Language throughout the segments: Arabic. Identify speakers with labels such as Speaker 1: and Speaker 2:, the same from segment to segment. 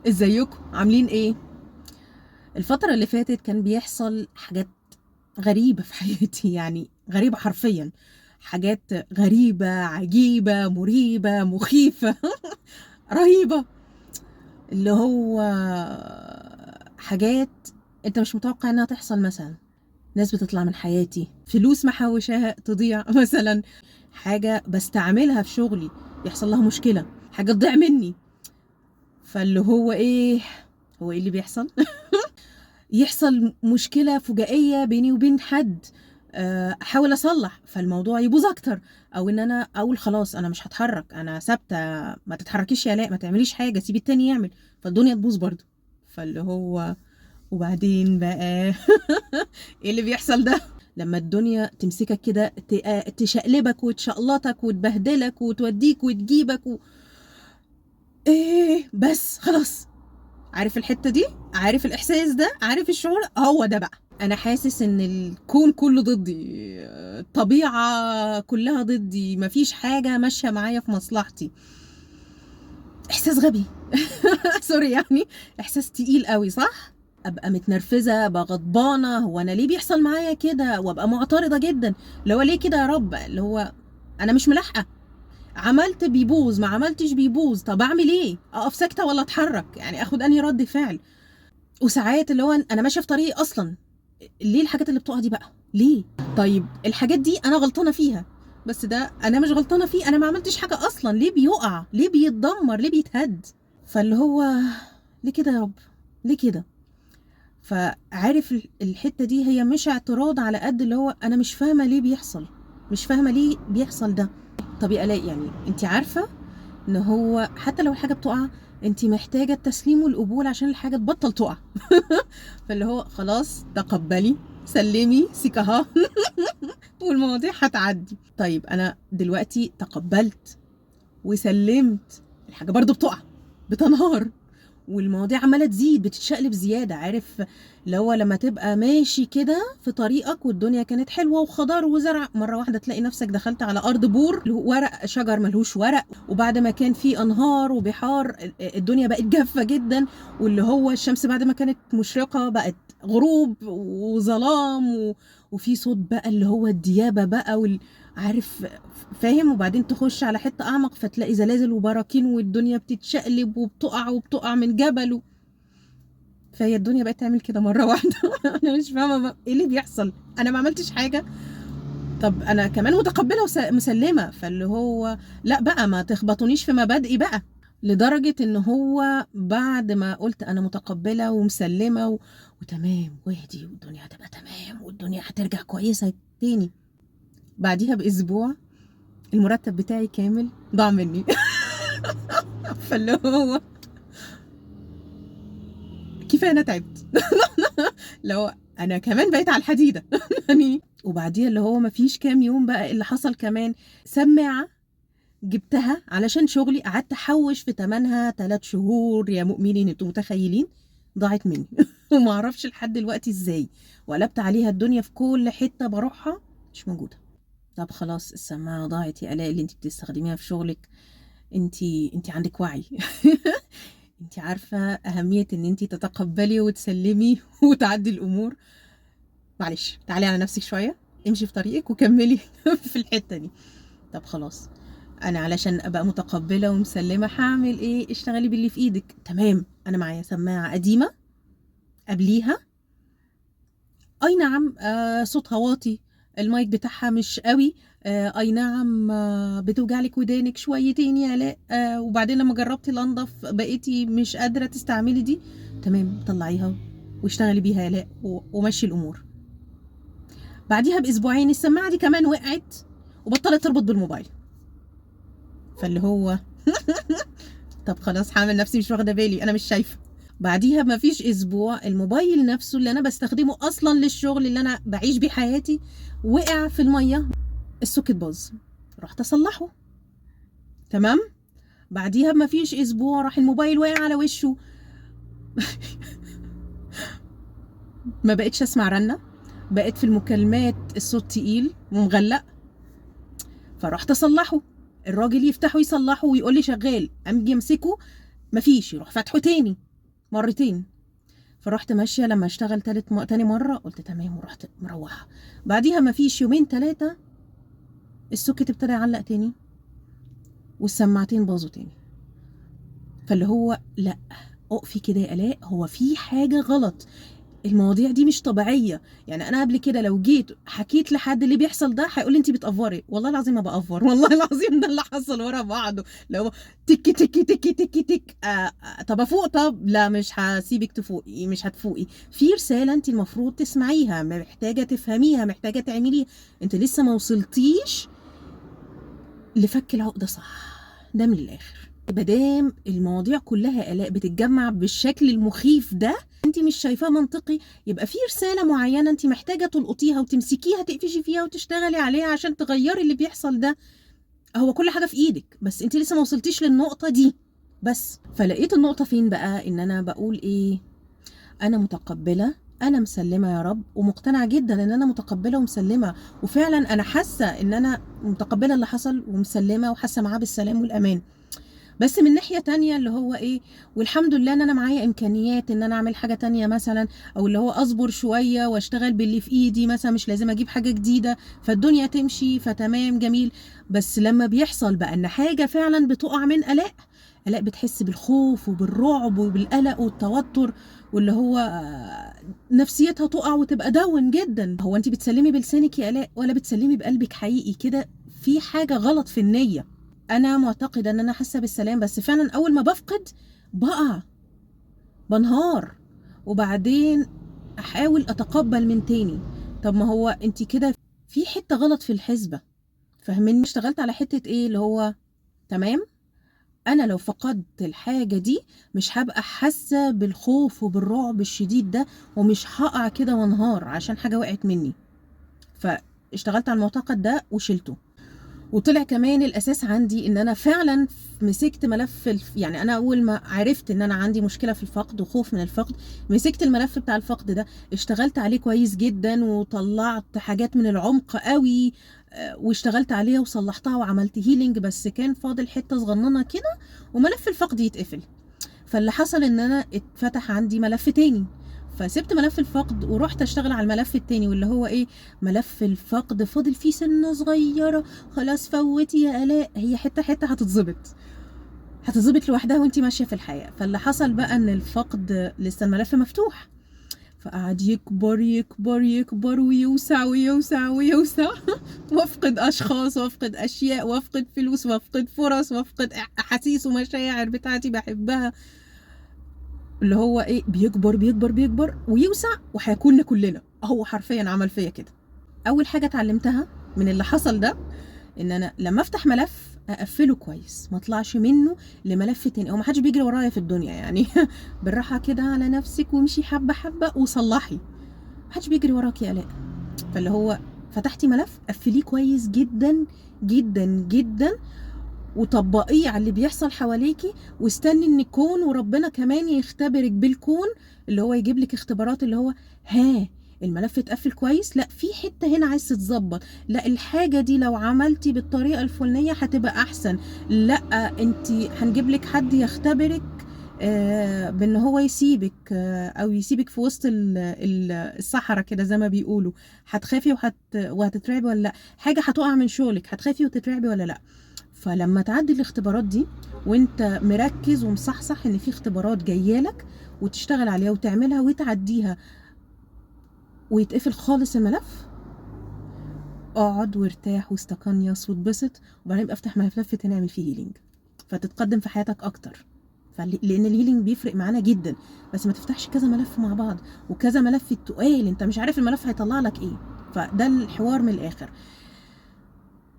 Speaker 1: ازيكم عاملين ايه؟ الفترة اللي فاتت كان بيحصل حاجات غريبة في حياتي، يعني غريبة حرفيا. حاجات غريبة عجيبة مريبة مخيفة رهيبة. اللي هو حاجات انت مش متوقع انها تحصل. مثلا ناس بتطلع من حياتي، فلوس محوشاها تضيع مثلا، حاجة بستعملها في شغلي يحصل لها مشكلة، حاجة تضيع مني. فاللي هو ايه، هو ايه اللي بيحصل؟ يحصل مشكلة فجائية بيني وبين حد، احاول اصلح فالموضوع يبوظ اكتر، او ان انا اقول خلاص انا مش هتحرك، انا ثابته، ما تتحركيش يا لا، ما تعمليش حاجه، سيبي التاني يعمل، فالدنيا تبوظ برضو. فاللي هو وبعدين بقى ايه اللي بيحصل ده؟ لما الدنيا تمسكك كده تشقلبك وتشقلطك وتبهدلك وتوديك وتجيبك ايه بس خلاص. عارف الحتة دي؟ عارف الإحساس ده؟ عارف الشعور؟ هو ده بقى. أنا حاسس إن الكون كله ضدي، الطبيعة كلها ضدي، مفيش حاجة ماشية معايا في مصلحتي. إحساس غبي سوري يعني، إحساس تقيل قوي، صح؟ أبقى متنرفزة، أبقى غضبانة، هو أنا ليه بيحصل معايا كده؟ وأبقى معترضة جدا، اللي هو ليه كده يا رب؟ اللي هو أنا مش ملاحقة، عملت بيبوظ، ما عملتش بيبوظ، طب أعمل إيه؟ أقف ساكتة ولا أتحرك؟ يعني أخد أنهي رد فعل؟ وساعات اللي هو انا ماشيه في طريقي اصلا، ليه الحاجات اللي بتقع دي بقى؟ ليه؟ طيب الحاجات دي انا غلطانه فيها، بس ده انا مش غلطانه فيه، انا ما عملتش حاجه اصلا، ليه بيقع؟ ليه بيتدمر؟ ليه بيتهد؟ فاللي هو ليه كده يا رب؟ ليه كده؟ فعارف الحته دي هي مش اعتراض على قد اللي هو انا مش فاهمه ليه بيحصل، مش فاهمه ليه بيحصل ده. طب يا الاء، يعني انت عارفه ان هو حتى لو الحاجه بتقع، انت محتاجه التسليم والقبول عشان الحاجه تبطل تقع. فاللي هو خلاص تقبلي، سلمي سيكها والمواضيع هتعدي. طيب انا دلوقتي تقبلت وسلمت، الحاجه برضو بتقع، بتنهار، والمواضيع عماله تزيد، بتتشقلب زياده. عارف اللي هو لما تبقى ماشي كده في طريقك والدنيا كانت حلوه وخضار وزرع، مره واحده تلاقي نفسك دخلت على ارض بور، ورق شجر ملهوش ورق، وبعد ما كان في انهار وبحار الدنيا بقت جافه جدا، واللي هو الشمس بعد ما كانت مشرقه بقت غروب وظلام وفي صوت بقى اللي هو الديابه بقى عارف، فاهم؟ وبعدين تخش على حته اعمق فتلاقي زلازل وبراكين والدنيا بتتشقلب وبتقع وبتقع من جبل فهي الدنيا بقت تعمل كده مره واحده. انا مش فاهمه بقى ايه اللي بيحصل، انا ما عملتش حاجه. طب انا كمان متقبله ومسلمه، فاللي هو لا بقى ما تخبطونيش في مبادئي بقى. لدرجه ان هو بعد ما قلت انا متقبله ومسلمه وتمام واهدي والدنيا هتبقى تمام والدنيا هترجع كويسه تاني، بعديها باسبوع المرتب بتاعي كامل ضاع مني. فاللي هو كفايه انا تعبت. لو انا كمان بقيت على الحديده يعني. وبعديها اللي هو مفيش كام يوم بقى اللي حصل كمان، سماعه جبتها علشان شغلي، قعدت احوش في تمنها 3 شهور يا مؤمنين، انتوا متخيلين؟ ضاعت مني وما اعرفش لحد دلوقتي ازاي، وقلبت عليها الدنيا في كل حته بروحها مش موجوده. طب خلاص السماعه ضاعت يا الاء اللي انت بتستخدميها في شغلك، انت عندك وعي. انت عارفة أهمية ان انت تتقبلي وتسلمي وتعدي الأمور. معلش تعالي على نفسك شوية، امشي في طريقك وكملي في الحتة دي. طب خلاص، أنا علشان أبقى متقبلة ومسلمة هعمل ايه؟ اشتغلي باللي في ايدك. تمام، أنا معايا سماعة قديمة قبليها، أي نعم صوتها واطي، المايك بتاعها مش قوي، اي نعم بتوجعلك ودانك شويتين يا لا، وبعدين لما جربتي الانضف بقيتي مش قادره تستعملي دي. تمام، طلعيها واشتغلي بيها يا لا ومشي الامور. بعديها باسبوعين السماعه دي كمان وقعت وبطلت تربط بالموبايل. فاللي هو طب خلاص هعمل نفسي مش واخده بالي، انا مش شايفه. بعديها بمفيش اسبوع الموبايل نفسه اللي انا بستخدمه اصلا للشغل اللي انا بعيش بيه حياتي وقع في الميه، السوكت باظ، رحت اصلحه. تمام. بعديها بمفيش اسبوع راح الموبايل واقع على وشه، ما بقتش اسمع رنه، بقت في المكالمات الصوت تقيل ومغلق، فرحت اصلحه. الراجل يفتحه يصلحه ويقول لي شغال، امجي امسكه مفيش، يروح فاتحه تاني، مرتين. فرحت ماشيه لما اشتغل تاني مره قلت تمام، ورحت مروحه. بعديها ما فيش يومين 3 السوكت ابتدى يعلق تاني والسماعتين باظوا تاني. فاللي هو لا، اقفي كده يا الاء، هو في حاجه غلط، المواضيع دي مش طبيعيه. يعني انا قبل كده لو جيت حكيت لحد اللي بيحصل ده هيقول لي انت بتأفوري. والله العظيم ما بأفور، والله العظيم ده اللي حصل ورا بعضه. لو تك تك تك تك تك طب افوق؟ طب لا، مش هسيبك تفوقي، مش هتفوقي. في رساله انت المفروض تسمعيها، محتاجه تفهميها، محتاجه تعمليها. انت لسه ما وصلتيش لفك العقده صح. ده من الاخر. مادام المواضيع كلها آلاء بتتجمع بالشكل المخيف ده، انت مش شايفاه منطقي، يبقى في رسالة معينة انت محتاجة تلقطيها وتمسكيها، تقفشي فيها وتشتغلي عليها عشان تغيري اللي بيحصل ده. هو كل حاجة في ايدك، بس انت لسه ما وصلتيش للنقطة دي. بس فلقيت النقطة فين بقى؟ ان انا بقول ايه، انا متقبلة، انا مسلمة يا رب، ومقتنعة جدا ان انا متقبلة ومسلمة. وفعلا انا حاسة ان انا متقبلة اللي حصل ومسلمة وحاسة معاه بالسلام والامان. بس من ناحية تانية اللي هو ايه، والحمد لله ان انا معايا امكانيات ان انا اعمل حاجة تانية مثلا، او اللي هو اصبر شوية واشتغل باللي في ايدي مثلا، مش لازم اجيب حاجة جديدة فالدنيا تمشي، فتمام جميل. بس لما بيحصل بقى ان حاجة فعلا بتقع من آلاء، آلاء بتحس بالخوف وبالرعب وبالقلق والتوتر، واللي هو نفسيتها تقع وتبقى داون جدا. هو انت بتسلمي بلسانك يا آلاء ولا بتسلمي بقلبك حقيقي كده؟ في حاجة غلط في النية. انا معتقده ان انا حاسه بالسلام، بس فعلا اول ما بفقد بقع، بنهار، وبعدين احاول اتقبل من تاني. طب ما هو انت كده في حته غلط في الحسبه، فاهمني؟ اشتغلت على حته ايه اللي هو تمام، انا لو فقدت الحاجه دي مش هبقى حاسه بالخوف وبالرعب الشديد ده، ومش هقع كده وانهار عشان حاجه وقعت مني. فاشتغلت على المعتقد ده وشلته. وطلع كمان الاساس عندي ان انا فعلا مسكت ملف يعني انا اول ما عرفت ان انا عندي مشكله في الفقد وخوف من الفقد، مسكت الملف بتاع الفقد ده، اشتغلت عليه كويس جدا وطلعت حاجات من العمق قوي، واشتغلت عليها وصلحتها وعملت هيلينج. بس كان فاضل حته صغننه كده وملف الفقد يتقفل. فاللي حصل ان انا اتفتح عندي ملف تاني، فسبت ملف الفقد ورحت اشتغل على الملف التاني، واللي هو ايه، ملف الفقد فاضل فيه سنه صغيره. خلاص فوتي يا الاء، هي حته حته هتتظبط، هتتظبط لوحدها وانتي ماشيه في الحياه. فاللي حصل بقى ان الفقد لسه الملف مفتوح، فقعد يكبر يكبر يكبر ويوسع ويوسع ويوسع وافقد اشخاص، وافقد اشياء، وافقد فلوس، وافقد فرص، وافقد احاسيس ومشاعر بتاعتي بحبها. اللي هو ايه، بيكبر بيكبر بيكبر ويوسع وهياكلنا كلنا. هو حرفيا عمل فيا كده. اول حاجه اتعلمتها من اللي حصل ده ان انا لما افتح ملف اقفله كويس، ما اطلعش منه لملف تاني، او ما حدش بيجري ورايا في الدنيا يعني. بالراحه كده على نفسك وامشي حبه حبه وصلحي، ما حدش بيجري وراكي يا الاء. فاللي هو فتحتي ملف قفليه كويس جدا جدا جدا، وطبقيه على اللي بيحصل حواليكي، واستني ان الكون وربنا كمان يختبرك بالكون، اللي هو يجيب لك اختبارات، اللي هو ها الملف اتقفل كويس، لا في حته هنا عايز تتظبط، لا الحاجه دي لو عملتي بالطريقه الفلانيه هتبقى احسن، لا انت هنجيب لك حد يختبرك بان هو يسيبك او يسيبك في وسط الصحراء كده زي ما بيقولوا. هتخافي وهتترعبي ولا لا؟ حاجه هتقع من شغلك، هتخافي وتترعبي ولا لا؟ فلما تعدي الاختبارات دي وانت مركز ومصحصح ان في اختبارات جايالك، وتشتغل عليها وتعملها وتعديها ويتقفل خالص الملف، اقعد وارتاح واستقنيص واتبسط، وبعدين ابقى افتح ملف تاني اعمل فيه هيلينج، فتتقدم في حياتك اكتر. لان الهيلينج بيفرق معانا جدا. بس ما تفتحش كذا ملف مع بعض وكذا ملف التقال، انت مش عارف الملف هيطلع لك ايه. فده الحوار من الاخر.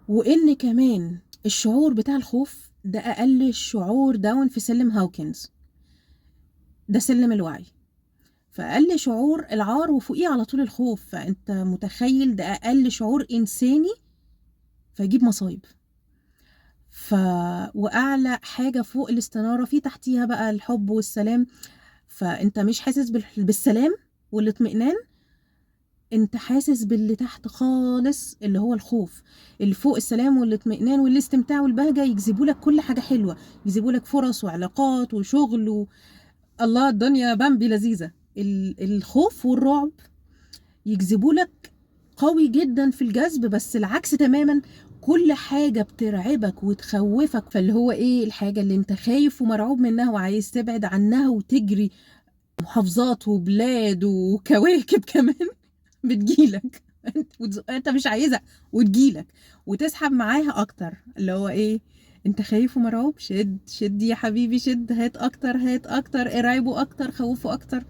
Speaker 1: وان كمان الشعور بتاع الخوف ده اقل شعور داون في سلم هاوكنز، ده سلم الوعي. فاقل شعور العار وفوقيه على طول الخوف، فانت متخيل ده اقل شعور انساني فيجيب مصايب. واعلى حاجه فوق الاستناره في تحتيها بقى الحب والسلام. فانت مش حاسس بالسلام والاطمئنان، انت حاسس باللي تحت خالص اللي هو الخوف. اللي فوق السلام والاطمئنان والاستمتاع والبهجه يجذبوا لك كل حاجه حلوه، يجذبوا لك فرص وعلاقات وشغل الله الدنيا بامبي لذيذة. الخوف والرعب يجذبوا لك قوي جدا في الجذب، بس العكس تماما، كل حاجة بترعبك وتخوفك، فاللي هو ايه الحاجة اللي انت خايف ومرعوب منها وعايز تبعد عنها وتجري محافظات وبلاد وكواكب كمان بتجيلك انت مش عايزها وتجيلك وتسحب معاها اكتر. اللي هو ايه، انت خايف ومرعوب، شد شد يا حبيبي، شد، هات اكتر هات اكتر، ارعبه اكتر، خوفه اكتر.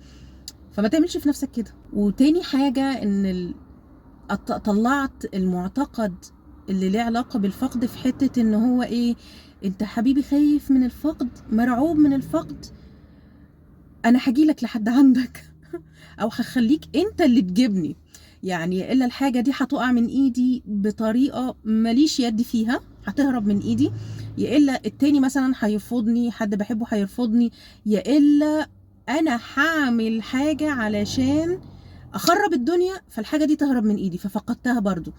Speaker 1: فما تعملش في نفسك كده. وتاني حاجة ان طلعت المعتقد اللي ليه علاقة بالفقد في حتة ان هو ايه، انت حبيبي خايف من الفقد، مرعوب من الفقد، انا هجيلك لحد عندك او هخليك انت اللي تجيبني. يعني الا الحاجة دي هتقع من ايدي بطريقة ماليش يد فيها، هتهرب من ايدي، يا الا التاني مثلا هيرفضني، حد بحبه هيرفضني، يا الا انا هعمل حاجة علشان اخرب الدنيا فالحاجة دي تهرب من ايدي ففقدتها برضو،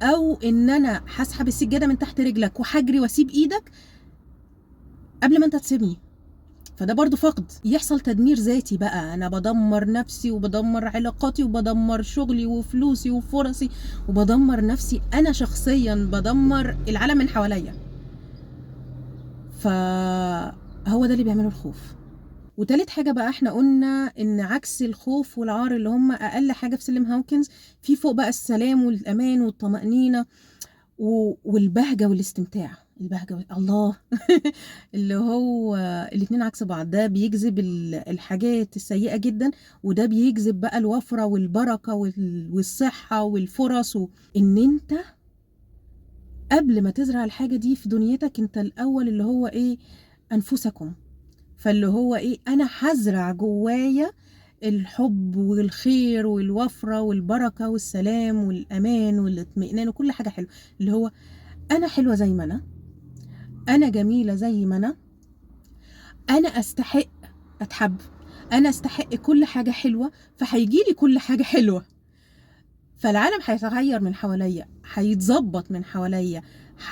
Speaker 1: او ان انا هسحب السجادة من تحت رجلك وهجري واسيب ايدك قبل ما انت تسيبني، فده برضو فقد. يحصل تدمير ذاتي بقى، انا بدمر نفسي وبدمر علاقاتي وبدمر شغلي وفلوسي وفرصي وبدمر نفسي انا شخصيا، بدمر العالم من حواليا. فهو ده اللي بيعمله الخوف. وتالت حاجة بقى، احنا قلنا ان عكس الخوف والعار اللي هم اقل حاجة في سلم هاوكنز، في فوق بقى السلام والامان والطمأنينة والبهجة والاستمتاع. البهجة الله اللي هو الاتنين عكس بعض، ده بيجذب الحاجات السيئة جدا، وده بيجذب بقى الوفرة والبركة والصحة والفرص ان انت قبل ما تزرع الحاجة دي في دنيتك انت الاول اللي هو ايه، انفسكم. فاللي هو ايه، انا هزرع جوايا الحب والخير والوفرة والبركة والسلام والأمان والاطمئنان وكل حاجة حلوة. اللي هو أنا حلوة زي ما أنا جميلة زي ما أنا أستحق أتحب، أنا أستحق كل حاجة حلوة، فهيجيلي كل حاجة حلوة، فالعالم هيتغير من حواليا، هيتظبط من حواليا،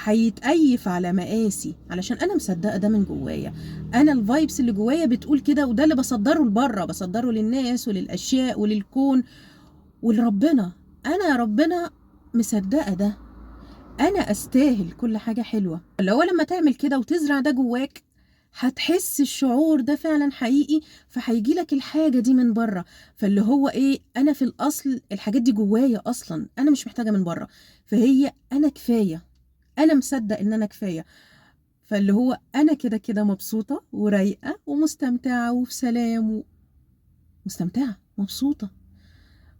Speaker 1: هيتأيف على مقاسي، علشان انا مصدقه ده من جوايا. انا الفايبس اللي جوايا بتقول كده، وده اللي بصدره لبره، بصدره للناس وللاشياء وللكون ولربنا. انا يا ربنا مصدقه ده، انا استاهل كل حاجه حلوه. اللي هو لما تعمل كده وتزرع ده جواك هتحس الشعور ده فعلا حقيقي، فهيجيلك الحاجة دي من بره. فاللي هو ايه، انا في الاصل الحاجات دي جوايا اصلا، انا مش محتاجة من بره، فهي انا كفاية، انا مصدق ان انا كفاية. فاللي هو انا كده كده مبسوطة ورايقة ومستمتعة وفي سلام مستمتعة مبسوطة،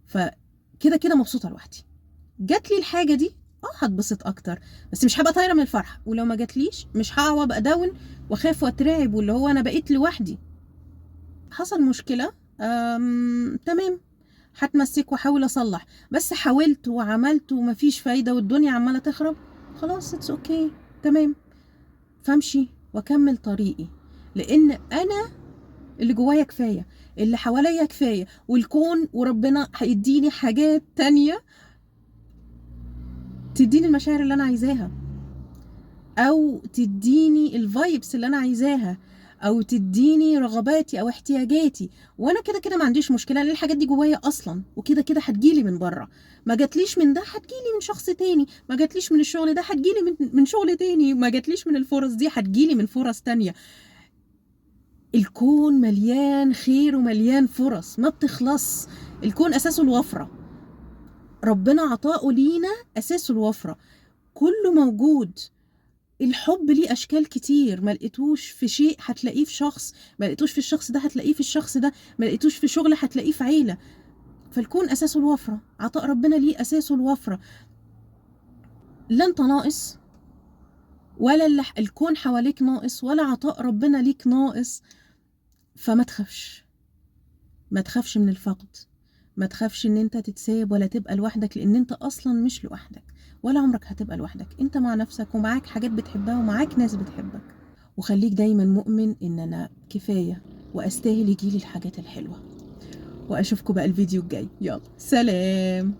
Speaker 1: فكده كده مبسوطة لوحدي. جات لي الحاجة دي هتبسط اكتر، بس مش هبقى طايره من الفرح، ولو ما جاتليش مش هقعد ابقى داون واخاف واترعب، واللي هو انا بقيت لوحدي. حصل مشكله، تمام، هتمسك واحاول اصلح، بس حاولت وعملت ومفيش فايده والدنيا عماله تخرب، خلاص اتس اوكي تمام، فامشي واكمل طريقي، لان انا اللي جوايا كفايه، اللي حواليا كفايه، والكون وربنا هيديني حاجات تانية تديني المشاعر اللي انا عايزاها، او تديني الفايبس اللي انا عايزاها، او تديني رغباتي او احتياجاتي. وانا كده كده ما عنديش مشكله لان الحاجات دي جوايا اصلا، وكده كده هتجيلي من بره. ما جاتليش من ده هتجيلي من شخص تاني، ما جاتليش من الشغل ده هتجيلي من شغل تاني، ما جاتليش من الفرص دي هتجيلي من فرص تانية. الكون مليان خير ومليان فرص ما بتخلص. الكون اساسه الوفره، ربنا عطاؤه لينا اساسه الوفره، كله موجود. الحب ليه اشكال كتير، ما لقيتوش في شيء هتلاقيه في شخص، ما لقيتوش في الشخص ده هتلاقيه في الشخص ده، ما لقيتوش في شغل هتلاقيه في عيله. فالكون اساسه الوفره، عطاء ربنا ليه اساسه الوفره. لا انت ناقص، ولا الكون حواليك ناقص، ولا عطاء ربنا ليك ناقص. فما تخافش، ما تخافش من الفقد، ما تخافش ان انت تتساب ولا تبقى لوحدك، لان انت اصلا مش لوحدك، ولا عمرك هتبقى لوحدك. انت مع نفسك ومعاك حاجات بتحبها ومعاك ناس بتحبك. وخليك دايما مؤمن ان انا كفاية واستاهل يجيلي الحاجات الحلوة. واشوفكم بقى الفيديو الجاي، يلا سلام.